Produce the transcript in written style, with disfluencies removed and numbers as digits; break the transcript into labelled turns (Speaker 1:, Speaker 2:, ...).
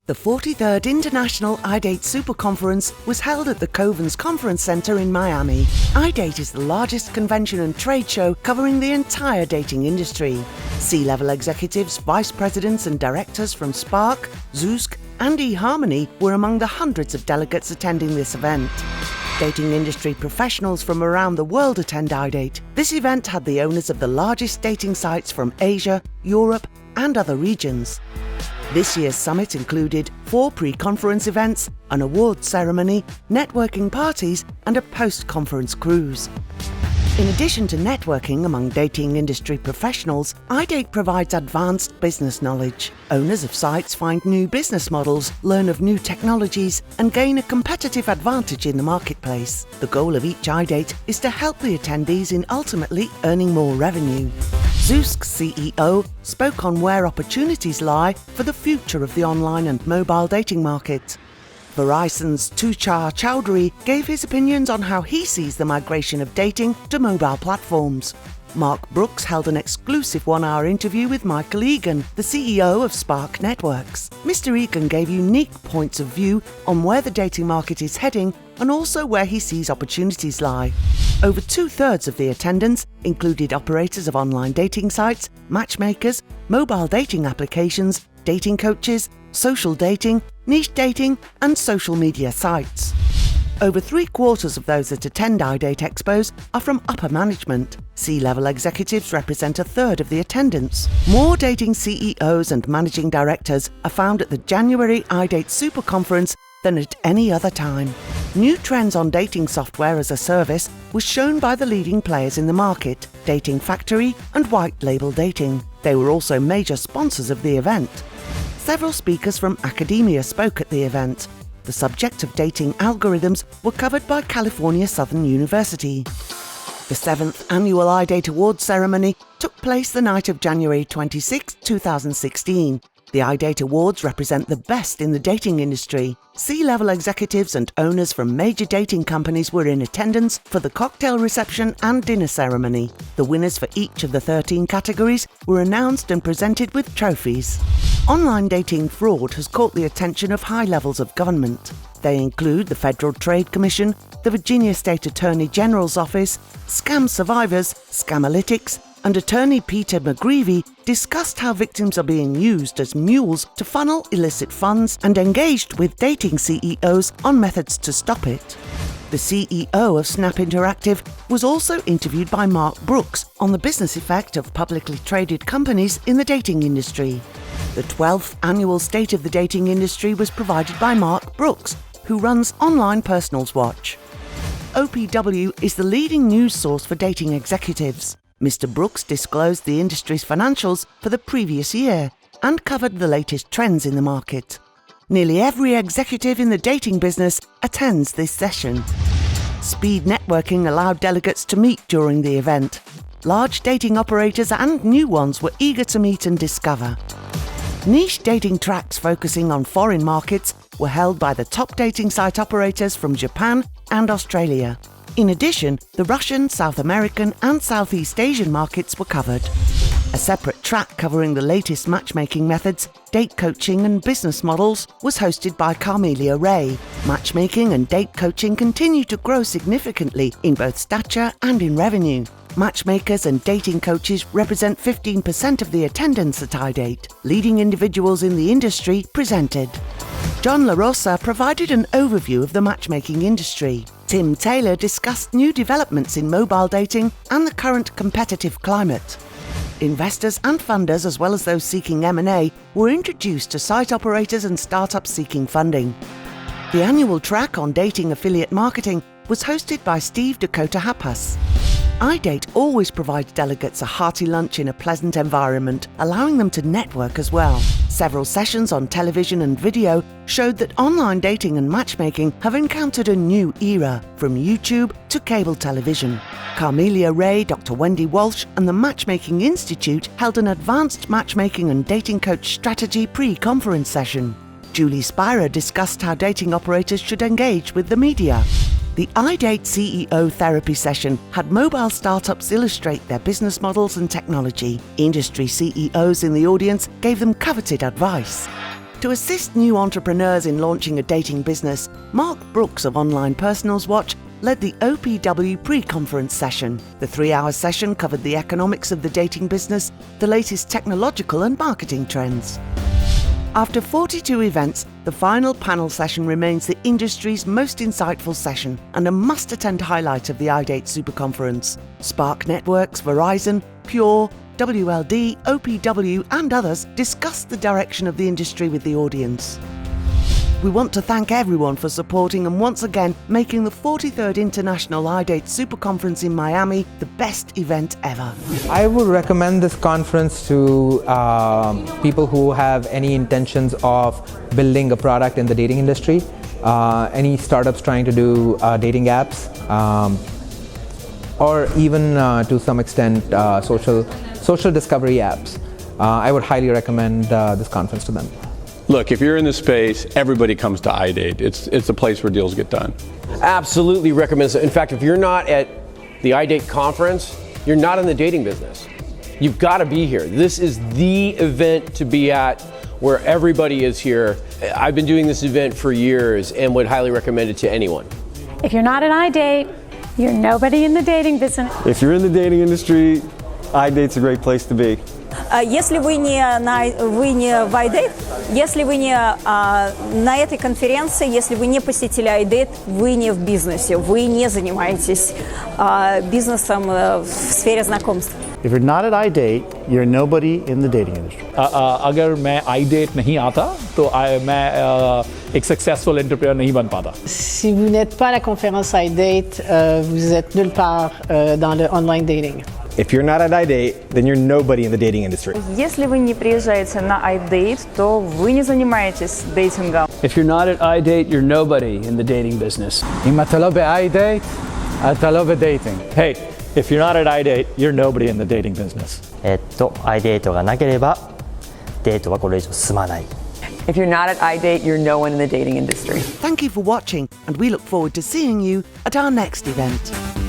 Speaker 1: The 43rd International iDate Super Conference was held at the Covens Conference Center in Miami. iDate is the largest convention and trade show covering the entire dating industry. C-level executives, vice presidents and directors from Spark, Zoosk and eHarmony were among the hundreds of delegates attending this event. Dating industry professionals from around the world attend iDate. This event had the owners of the largest dating sites from Asia, Europe and other regions. This year's summit included 4 pre-conference events, an awards ceremony, networking parties and a post-conference cruise. In addition to networking among dating industry professionals, iDate provides advanced business knowledge. Owners of sites find new business models, learn of new technologies and gain a competitive advantage in the marketplace. The goal of each iDate is to help the attendees in ultimately earning more revenue. Zoosk's CEO spoke on where opportunities lie for the future of the online and mobile dating market. Verizon's Tushar Chowdhury gave his opinions on how he sees the migration of dating to mobile platforms. Mark Brooks held an exclusive 1-hour interview with Michael Egan, the CEO of Spark Networks. Mr. Egan gave unique points of view on where the dating market is heading and also where he sees opportunities lie. Over 2/3 of the attendants included operators of online dating sites, matchmakers, mobile dating applications, dating coaches, social dating, niche dating and social media sites. Over 3/4 of those that attend iDate Expos are from upper management. C-level executives represent 1/3 of the attendance. More dating CEOs and managing directors are found at the January iDate Super Conference than at any other time. New trends on dating software as a service was shown by the leading players in the market, Dating Factory and White Label Dating. They were also major sponsors of the event. Several speakers from academia spoke at the event. The subject of dating algorithms were covered by California Southern University. The 7th annual iDate Awards ceremony took place the night of January 26, 2016. The iDate Awards represent the best in the dating industry. C-level executives and owners from major dating companies were in attendance for the cocktail reception and dinner ceremony. The winners for each of the 13 categories were announced and presented with trophies. Online dating fraud has caught the attention of high levels of government. They include the Federal Trade Commission, the Virginia State Attorney General's Office, Scam Survivors, Scamalytics, and attorney Peter McGreevy discussed how victims are being used as mules to funnel illicit funds and engaged with dating CEOs on methods to stop it. The CEO of Snap Interactive was also interviewed by Mark Brooks on the business effect of publicly traded companies in the dating industry. The 12th annual State of the Dating Industry was provided by Mark Brooks, who runs Online Personals Watch. OPW is the leading news source for dating executives. Mr. Brooks disclosed the industry's financials for the previous year and covered the latest trends in the market. Nearly every executive in the dating business attends this session. Speed networking allowed delegates to meet during the event. Large dating operators and new ones were eager to meet and discover. Niche dating tracks focusing on foreign markets were held by the top dating site operators from Japan and Australia. In addition, the Russian, South American and Southeast Asian markets were covered. A separate track covering the latest matchmaking methods, date coaching and business models was hosted by Carmelia Ray. Matchmaking and date coaching continue to grow significantly in both stature and in revenue. Matchmakers and dating coaches represent 15% of the attendance at iDate. Leading individuals in the industry presented. John LaRosa provided an overview of the matchmaking industry. Tim Taylor discussed new developments in mobile dating and the current competitive climate. Investors and funders, as well as those seeking M&A, were introduced to site operators and startups seeking funding. The annual track on dating affiliate marketing was hosted by Steve Dakota Hapas. iDate always provides delegates a hearty lunch in a pleasant environment, allowing them to network as well. Several sessions on television and video showed that online dating and matchmaking have encountered a new era, from YouTube to cable television. Carmelia Ray, Dr. Wendy Walsh and the Matchmaking Institute held an advanced matchmaking and dating coach strategy pre-conference session. Julie Spira discussed how dating operators should engage with the media. The iDate CEO therapy session had mobile startups illustrate their business models and technology. Industry CEOs in the audience gave them coveted advice. To assist new entrepreneurs in launching a dating business, Mark Brooks of Online Personals Watch led the OPW pre-conference session. The 3-hour session covered the economics of the dating business, the latest technological and marketing trends. After 42 events, the final panel session remains the industry's most insightful session and a must-attend highlight of the iDate Super Conference. Spark Networks, Verizon, Pure, WLD, OPW and others discussed the direction of the industry with the audience. We want to thank everyone for supporting and once again making the 43rd International iDate Super Conference in Miami the best event ever.
Speaker 2: I would recommend this conference to people who have any intentions of building a product in the dating industry, any startups trying to do dating apps, or even to some extent social discovery apps. I would highly recommend this conference to them.
Speaker 3: Look, if you're in this space, everybody comes to iDate. It's a place where deals get done.
Speaker 4: Absolutely recommend it. In fact, if you're not at the iDate conference, you're not in the dating business. You've got to be here. This is the event to be at where everybody is here. I've been doing this event for years and would highly recommend it to anyone.
Speaker 5: If you're not at iDate, you're nobody in the dating business.
Speaker 6: If you're in the dating industry, iDate's a great place to be.
Speaker 7: Если вы не в iDate, если вы не на этой конференции, если вы не посетили iDate, вы не в бизнесе, вы не занимаетесь бизнесом в сфере знакомств.
Speaker 8: If you're not at iDate, you're nobody in the dating industry.
Speaker 9: अगर मैं iDate नहीं आता, तो मैं एक successful entrepreneur नहीं बन पाता.
Speaker 10: Si vous n'êtes pas à la conférence iDate, vous êtes nulle part dans le online dating.
Speaker 6: If you're not at iDate, then you're nobody in the dating industry.
Speaker 11: Если вы не приезжаете на iDate, то вы не занимаетесь дейтингом.
Speaker 12: If you're not at iDate, you're nobody in the dating business.
Speaker 13: אם אתה לא ב-iDate, אתה לא ב-dating.
Speaker 9: Hey, if you're not at iDate, you're nobody in the dating business.
Speaker 14: iDate がなければ、デートはこれ以上進まない。
Speaker 11: If you're not at iDate, you're no one in the dating industry.
Speaker 1: Thank you for watching, and we look forward to seeing you at our next event.